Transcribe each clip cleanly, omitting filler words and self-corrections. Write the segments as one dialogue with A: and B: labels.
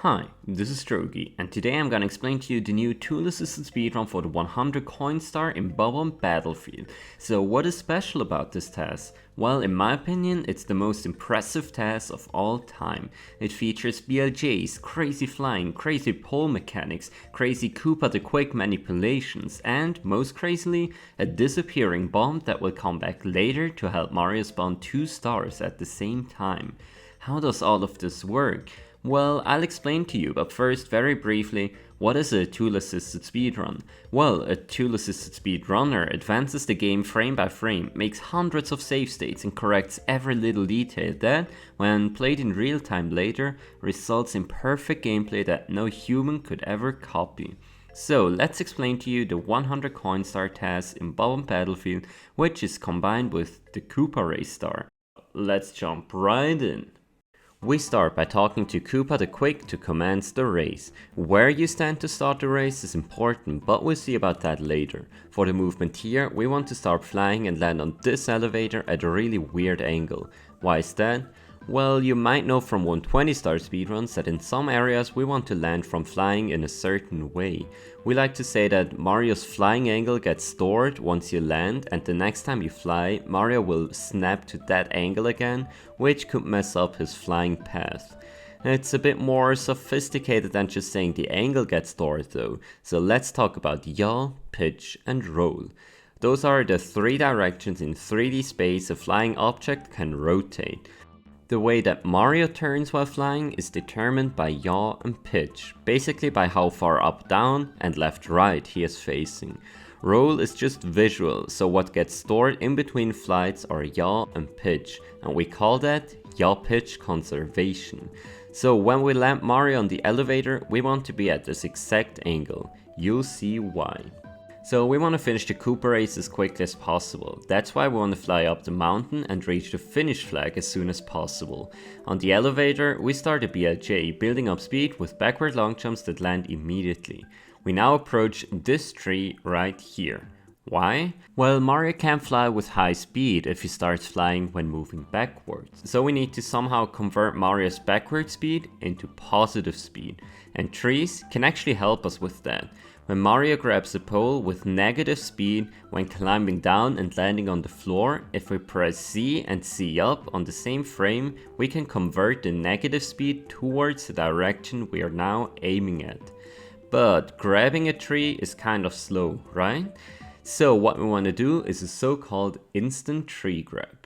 A: Hi, this is Drogie, and today I'm gonna explain to you the new tool-assisted speedrun for the 100 coin star in Bob-Omb Battlefield. So what is special about this task? Well, in my opinion, it's the most impressive task of all time. It features BLJs, crazy flying, crazy pole mechanics, crazy Koopa the Quick manipulations, and, most crazily, a disappearing bomb that will come back later to help Mario spawn 2 stars at the same time. How does all of this work? Well, I'll explain to you, but first, very briefly, what is a tool-assisted speedrun? Well, a tool-assisted speedrunner advances the game frame by frame, makes hundreds of save states and corrects every little detail that, when played in real time later, results in perfect gameplay that no human could ever copy. So, let's explain to you the 100 coin star task in Bob-Omb Battlefield, which is combined with the Koopa race star. Let's jump right in. We start by talking to Koopa the Quick to commence the race. Where you stand to start the race is important, but we'll see about that later. For the movement here, we want to start flying and land on this elevator at a really weird angle. Why is that? Well, you might know from 120 star speedruns that in some areas we want to land from flying in a certain way. We like to say that Mario's flying angle gets stored once you land, and the next time you fly, Mario will snap to that angle again, which could mess up his flying path. It's a bit more sophisticated than just saying the angle gets stored though, so let's talk about yaw, pitch and roll. Those are the 3 directions in 3D space a flying object can rotate. The way that Mario turns while flying is determined by yaw and pitch, basically by how far up down and left right he is facing. Roll is just visual, so what gets stored in between flights are yaw and pitch, and we call that yaw pitch conservation. So when we land Mario on the elevator, we want to be at this exact angle. You'll see why. So we want to finish the Koopa race as quickly as possible. That's why we want to fly up the mountain and reach the finish flag as soon as possible. On the elevator, we start a BLJ, building up speed with backward long jumps that land immediately. We now approach this tree right here. Why? Well, Mario can't fly with high speed if he starts flying when moving backwards. So we need to somehow convert Mario's backward speed into positive speed. And trees can actually help us with that. When Mario grabs a pole with negative speed when climbing down and landing on the floor, if we press Z and C up on the same frame, we can convert the negative speed towards the direction we are now aiming at. But grabbing a tree is kind of slow, right? So what we want to do is a so-called instant tree grab.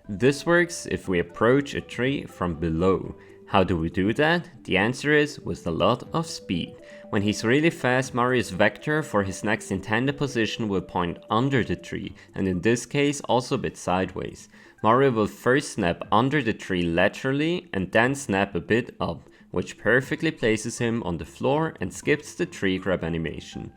A: This works if we approach a tree from below. How do we do that? The answer is with a lot of speed. When he's really fast, Mario's vector for his next intended position will point under the tree, and in this case also a bit sideways. Mario will first snap under the tree laterally and then snap a bit up, which perfectly places him on the floor and skips the tree grab animation.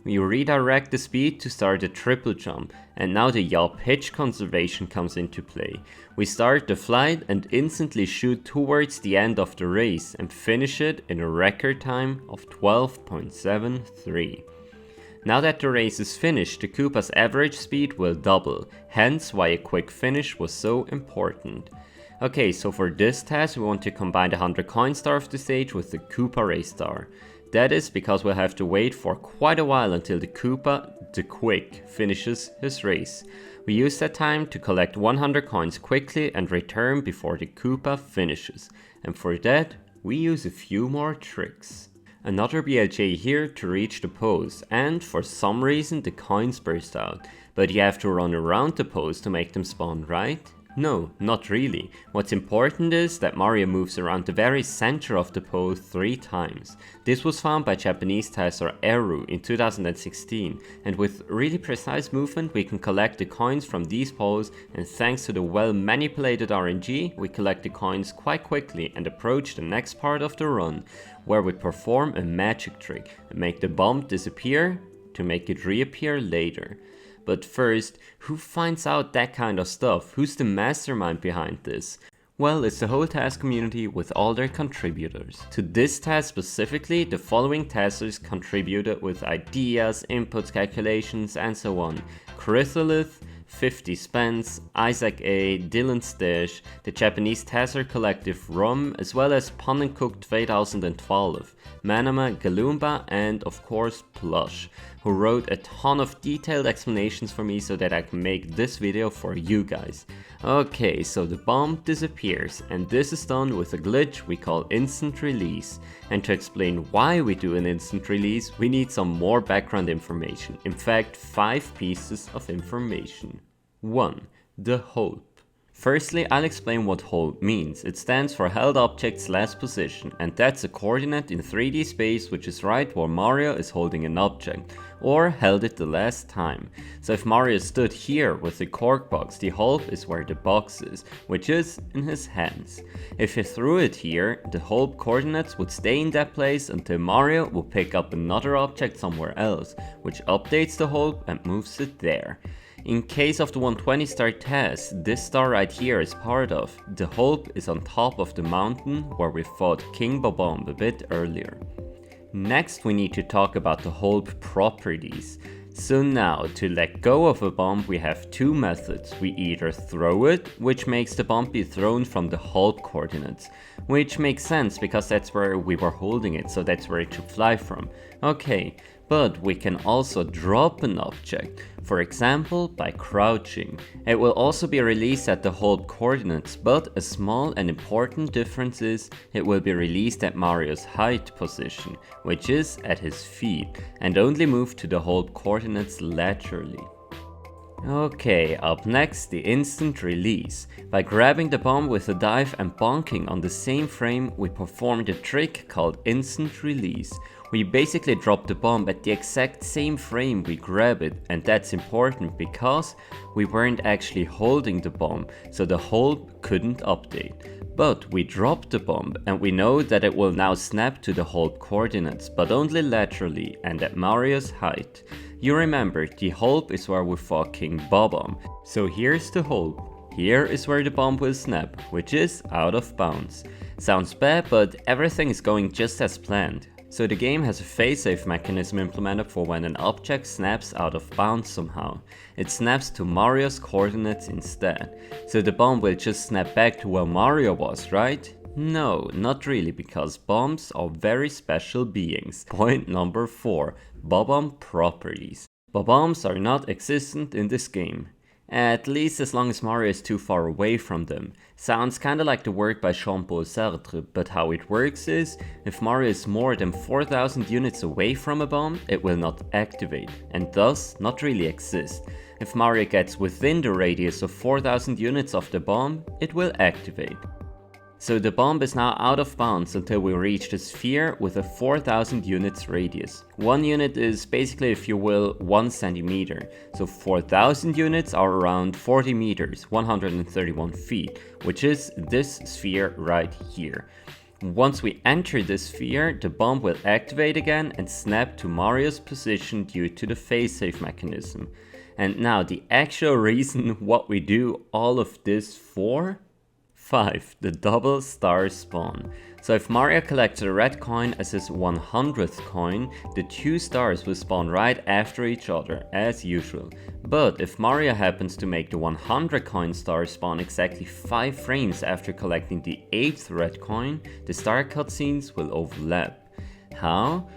A: We redirect the speed to start a triple jump, and now the yaw pitch conservation comes into play. We start the flight and instantly shoot towards the end of the race and finish it in a record time of 12.73. Now that the race is finished, the Koopa's average speed will double, hence why a quick finish was so important. Okay, so for this task we want to combine the 100 coin star of the stage with the Koopa race star. That is because we'll have to wait for quite a while until the Koopa the Quick finishes his race. We use that time to collect 100 coins quickly and return before the Koopa finishes. And for that, we use a few more tricks. Another BLJ here to reach the pose, and for some reason the coins burst out. But you have to run around the pose to make them spawn, right? No, not really. What's important is that Mario moves around the very center of the pose 3 times. This was found by Japanese tester Eru in 2016, and with really precise movement we can collect the coins from these poles, and thanks to the well manipulated RNG, we collect the coins quite quickly and approach the next part of the run, where we perform a magic trick and make the bomb disappear to make it reappear later. But first, who finds out that kind of stuff? Who's the mastermind behind this? Well, it's the whole task community with all their contributors. To this task specifically, the following testers contributed with ideas, inputs, calculations, and so on. Chrysalith, 50 Spence, Isaac A, Dylan Stish, the Japanese Taser Collective Rum, as well as Pun and Cook 2012, Manama, Galumba, and of course Plush, who wrote a ton of detailed explanations for me so that I can make this video for you guys. Okay, so the bomb disappears, and this is done with a glitch we call instant release. And to explain why we do an instant release, we need some more background information. In fact, 5 pieces of information. 1. The hold. Firstly, I'll explain what hold means. It stands for held object's last position, and that's a coordinate in 3D space which is right where Mario is holding an object, or held it the last time. So if Mario stood here with the cork box, the hold is where the box is, which is in his hands. If he threw it here, the hold coordinates would stay in that place until Mario will pick up another object somewhere else, which updates the hold and moves it there. In case of the 120 star test, this star right here is part of. The hold is on top of the mountain where we fought King Bob-Omb a bit earlier. Next we need to talk about the hold properties. So now, to let go of a bomb we have 2 methods. We either throw it, which makes the bomb be thrown from the hold coordinates. Which makes sense because that's where we were holding it, so that's where it should fly from. Okay, but we can also drop an object, for example by crouching. It will also be released at the hold coordinates, but a small and important difference is it will be released at Mario's height position, which is at his feet, and only move to the hold coordinates laterally. Okay, up next, the instant release. By grabbing the bomb with a dive and bonking on the same frame, we performed a trick called instant release. We basically drop the bomb at the exact same frame we grab it, and that's important because we weren't actually holding the bomb, so the hold couldn't update. But we dropped the bomb, and we know that it will now snap to the hold coordinates, but only laterally and at Mario's height. You remember, the hold is where we fought King Bob-Omb, so here's the hold. Here is where the bomb will snap, which is out of bounds. Sounds bad, but everything is going just as planned. So the game has a fail-safe mechanism implemented for when an object snaps out of bounds somehow. It snaps to Mario's coordinates instead. So the bomb will just snap back to where Mario was, right? No, not really, because bombs are very special beings. Point number 4. Bob-Omb properties. Bob-Ombs are not existent in this game. At least as long as Mario is too far away from them. Sounds kinda like the work by Jean-Paul Sartre, but how it works is, if Mario is more than 4000 units away from a bomb, it will not activate, and thus not really exist. If Mario gets within the radius of 4000 units of the bomb, it will activate. So the bomb is now out of bounds until we reach the sphere with a 4000 units radius. 1 unit is basically, if you will, 1 centimeter. So 4000 units are around 40 meters, 131 feet, which is this sphere right here. Once we enter the sphere, the bomb will activate again and snap to Mario's position due to the fail-safe mechanism. And now the actual reason what we do all of this for? 5. The double star spawn. So if Mario collects a red coin as his 100th coin, the 2 stars will spawn right after each other, as usual. But if Mario happens to make the 100 coin star spawn exactly 5 frames after collecting the 8th red coin, the star cutscenes will overlap. How?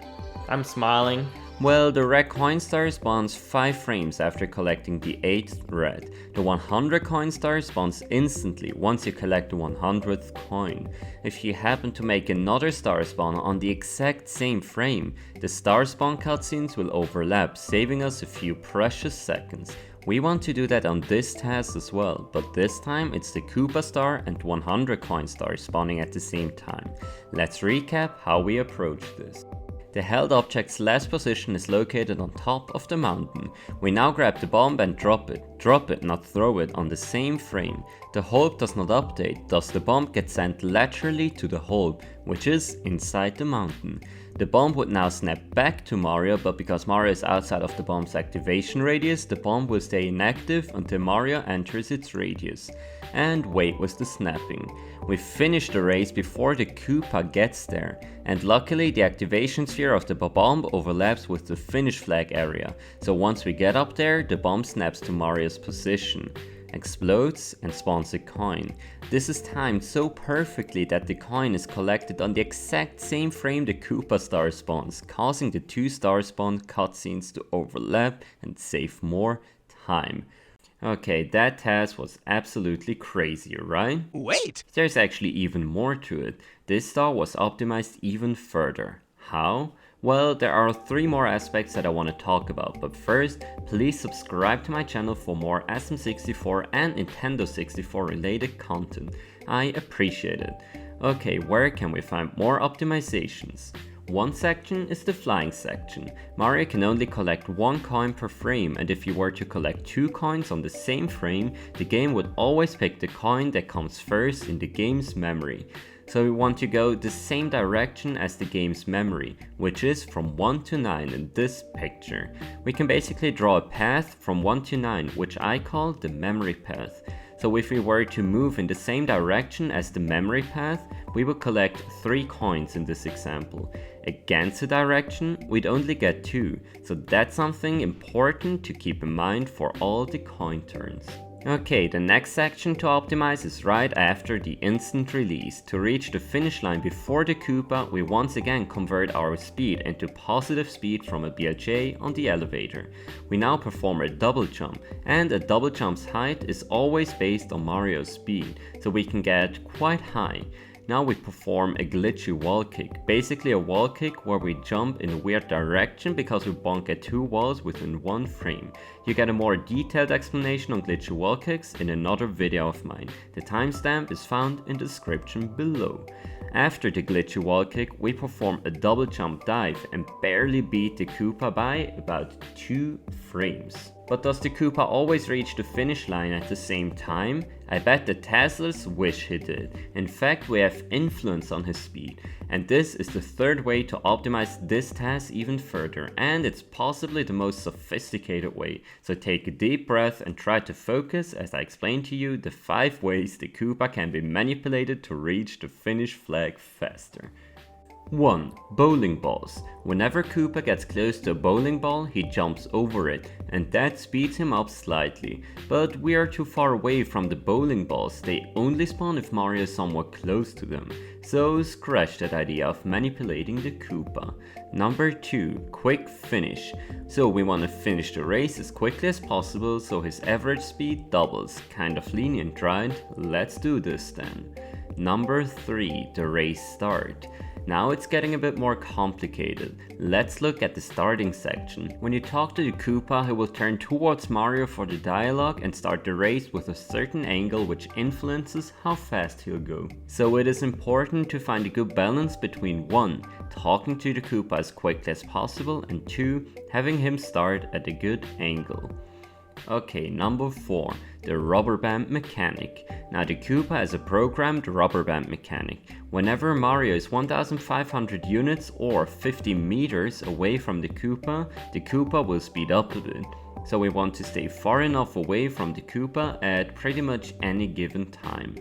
B: I'm smiling.
A: Well, the red coin star spawns 5 frames after collecting the 8th red. The 100 coin star spawns instantly once you collect the 100th coin. If you happen to make another star spawn on the exact same frame, the star spawn cutscenes will overlap, saving us a few precious seconds. We want to do that on this task as well, but this time it's the Koopa star and 100 coin star spawning at the same time. Let's recap how we approach this. The held object's last position is located on top of the mountain. We now grab the bomb and drop it. Drop it, not throw it, on the same frame. The hold does not update, thus the bomb gets sent laterally to the hold, which is inside the mountain. The bomb would now snap back to Mario, but because Mario is outside of the bomb's activation radius, the bomb will stay inactive until Mario enters its radius. And wait was the snapping. We finished the race before the Koopa gets there, and luckily the activation sphere of the Bob-Omb overlaps with the finish flag area, so once we get up there, the bomb snaps to Mario's position, explodes and spawns a coin. This is timed so perfectly that the coin is collected on the exact same frame the Koopa star spawns, causing the 2 star spawn cutscenes to overlap and save more time. Okay, that task was absolutely crazy, right?
B: Wait!
A: There's actually even more to it. This star was optimized even further. How? Well, there are 3 more aspects that I want to talk about, but first, please subscribe to my channel for more SM64 and Nintendo 64 related content. I appreciate it. Okay, where can we find more optimizations? One section is the flying section. Mario can only collect 1 coin per frame, and if you were to collect 2 coins on the same frame, the game would always pick the coin that comes first in the game's memory. So we want to go the same direction as the game's memory, which is from 1 to 9 in this picture. We can basically draw a path from 1 to 9, which I call the memory path. So if we were to move in the same direction as the memory path, we would collect 3 coins in this example. Against the direction, we'd only get 2, so that's something important to keep in mind for all the coin turns. Okay, the next section to optimize is right after the instant release. To reach the finish line before the Koopa, we once again convert our speed into positive speed from a BLJ on the elevator. We now perform a double jump, and a double jump's height is always based on Mario's speed, so we can get quite high. Now we perform a glitchy wall kick, basically a wall kick where we jump in a weird direction because we bonk at 2 walls within 1 frame. You get a more detailed explanation on glitchy wall kicks in another video of mine. The timestamp is found in the description below. After the glitchy wall kick, we perform a double jump dive and barely beat the Koopa by about 2 frames. But does the Koopa always reach the finish line at the same time? I bet the Teslas wish he did. In fact, we have influence on his speed. And this is the 3rd way to optimize this task even further, and it's possibly the most sophisticated way. So take a deep breath and try to focus as I explain to you the 5 ways the Koopa can be manipulated to reach the finish flag faster. 1. Bowling balls. Whenever Koopa gets close to a bowling ball, he jumps over it, and that speeds him up slightly. But we are too far away from the bowling balls, they only spawn if Mario is somewhat close to them. So scratch that idea of manipulating the Koopa. Number 2. Quick finish. So we want to finish the race as quickly as possible so his average speed doubles. Kind of lenient, right? Let's do this then. Number 3. The race start. Now it's getting a bit more complicated. Let's look at the starting section. When you talk to the Koopa, he will turn towards Mario for the dialogue and start the race with a certain angle which influences how fast he'll go. So it is important to find a good balance between 1. Talking to the Koopa as quickly as possible, and 2. Having him start at a good angle. Okay, number 4. The rubber band mechanic. Now the Koopa has a programmed rubber band mechanic. Whenever Mario is 1500 units or 50 meters away from the Koopa will speed up a bit. So we want to stay far enough away from the Koopa at pretty much any given time.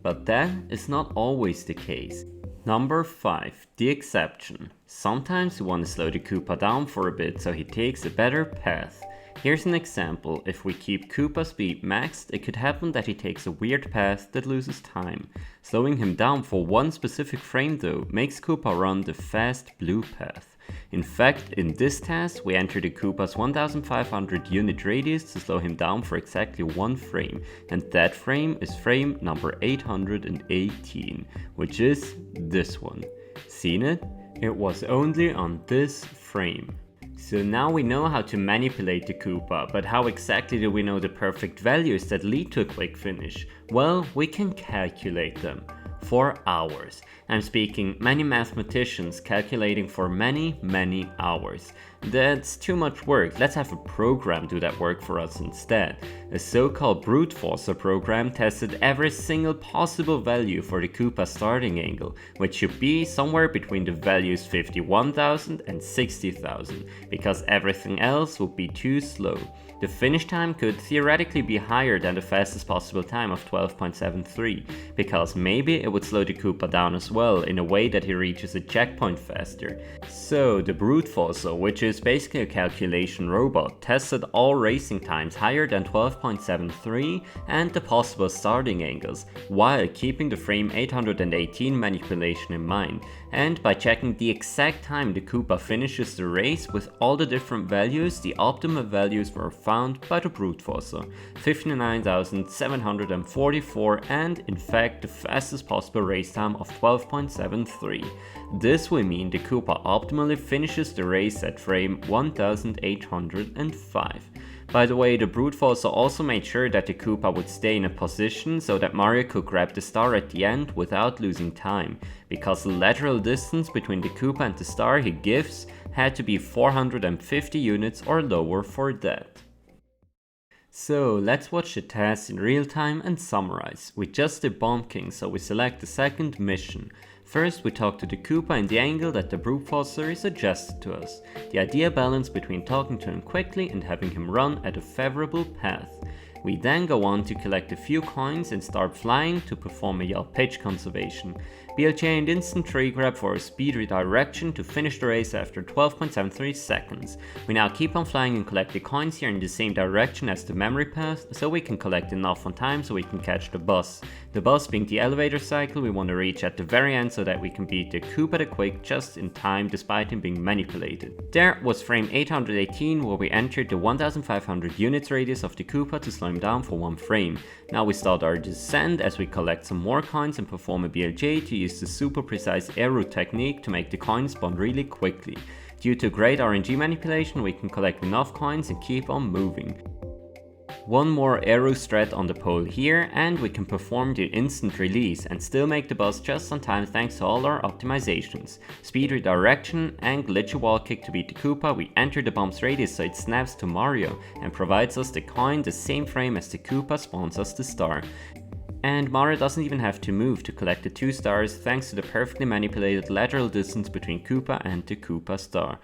A: But that is not always the case. Number 5. The exception. Sometimes we want to slow the Koopa down for a bit so he takes a better path. Here's an example. If we keep Koopa speed maxed, it could happen that he takes a weird path that loses time. Slowing him down for 1 specific frame though makes Koopa run the fast blue path. In fact, in this task we enter the Koopa's 1500 unit radius to slow him down for exactly 1 frame, and that frame is frame number 818, which is this one. Seen it? It was only on this frame. So now we know how to manipulate the Koopa, but how exactly do we know the perfect values that lead to a quick finish? Well, we can calculate them. For hours. I'm speaking many mathematicians calculating for many hours. That's too much work. Let's have a program do that work for us instead. A so-called brute forcer program tested every single possible value for the Koopa starting angle, which should be somewhere between the values 51,000 and 60,000, because everything else would be too slow. The finish time could theoretically be higher than the fastest possible time of 12.73, because maybe it would slow the Koopa down as well in a way that he reaches a checkpoint faster. So the brute forcer, which is basically a calculation robot, tested all racing times higher than 12.73 and the possible starting angles, while keeping the frame 818 manipulation in mind, and by checking the exact time the Koopa finishes the race with all the different values, the optimal values were found by the brute forcer, 59,744, and in fact the fastest possible race time of 12.73. This will mean the Koopa optimally finishes the race at frame 1805. By the way, the brute forcer also made sure that the Koopa would stay in a position so that Mario could grab the star at the end without losing time, because the lateral distance between the Koopa and the star he gives had to be 450 units or lower for that. So let's watch the task in real time and summarize. We just did Bomb King, so we select the second mission. First, we talk to the Koopa in the angle that the brute forcer suggested to us, the ideal balance between talking to him quickly and having him run at a favorable path. We then go on to collect a few coins and start flying to perform a yell pitch conservation. BLJ and instant tree grab for a speed redirection to finish the race after 12.73 seconds. We now keep on flying and collect the coins here in the same direction as the memory path, so we can collect enough on time so we can catch the bus. The bus being the elevator cycle we want to reach at the very end so that we can beat the Koopa the Quick just in time despite him being manipulated. There was frame 818 where we entered the 1500 units radius of the Koopa to slow him down for one frame. Now we start our descent as we collect some more coins and perform a BLJ to use the super precise aero technique to make the coins spawn really quickly. Due to great RNG manipulation, we can collect enough coins and keep on moving. One more aero strat on the pole here and we can perform the instant release and still make the bus just on time thanks to all our optimizations. Speed redirection and glitchy wall kick to beat the Koopa. We enter the bomb's radius so it snaps to Mario and provides us the coin the same frame as the Koopa spawns us the star. And Mario doesn't even have to move to collect the 2 stars thanks to the perfectly manipulated lateral distance between Koopa and the Koopa star.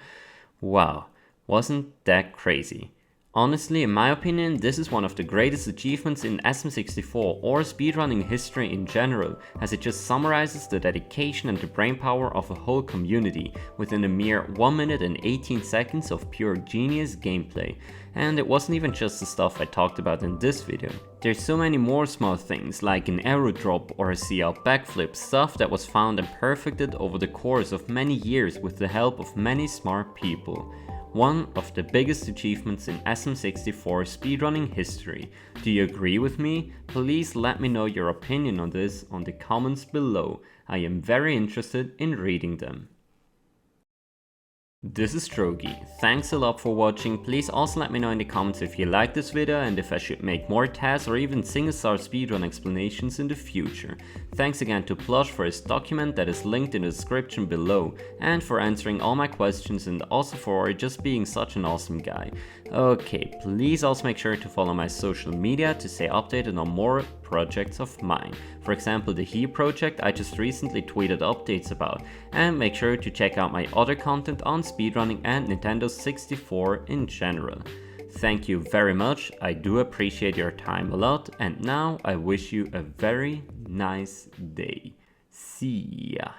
A: Wow, wasn't that crazy? Honestly, in my opinion, this is one of the greatest achievements in SM64 or speedrunning history in general, as it just summarizes the dedication and the brainpower of a whole community within a mere 1 minute and 18 seconds of pure genius gameplay. And it wasn't even just the stuff I talked about in this video. There's so many more small things like an arrow drop or a CL backflip, stuff that was found and perfected over the course of many years with the help of many smart people. One of the biggest achievements in SM64 speedrunning history. Do you agree with me? Please let me know your opinion on this on the comments below. I am very interested in reading them. This is Drogie. Thanks a lot for watching. Please also let me know in the comments if you like this video and if I should make more tasks or even single star speedrun explanations in the future. Thanks again to Plush for his document that is linked in the description below and for answering all my questions and also for just being such an awesome guy. Okay, please also make sure to follow my social media to stay updated on more projects of mine. For example, the He project I just recently tweeted updates about, and make sure to check out my other content on speedrunning and Nintendo 64 in general. Thank you very much, I do appreciate your time a lot, and now I wish you a very nice day. See ya.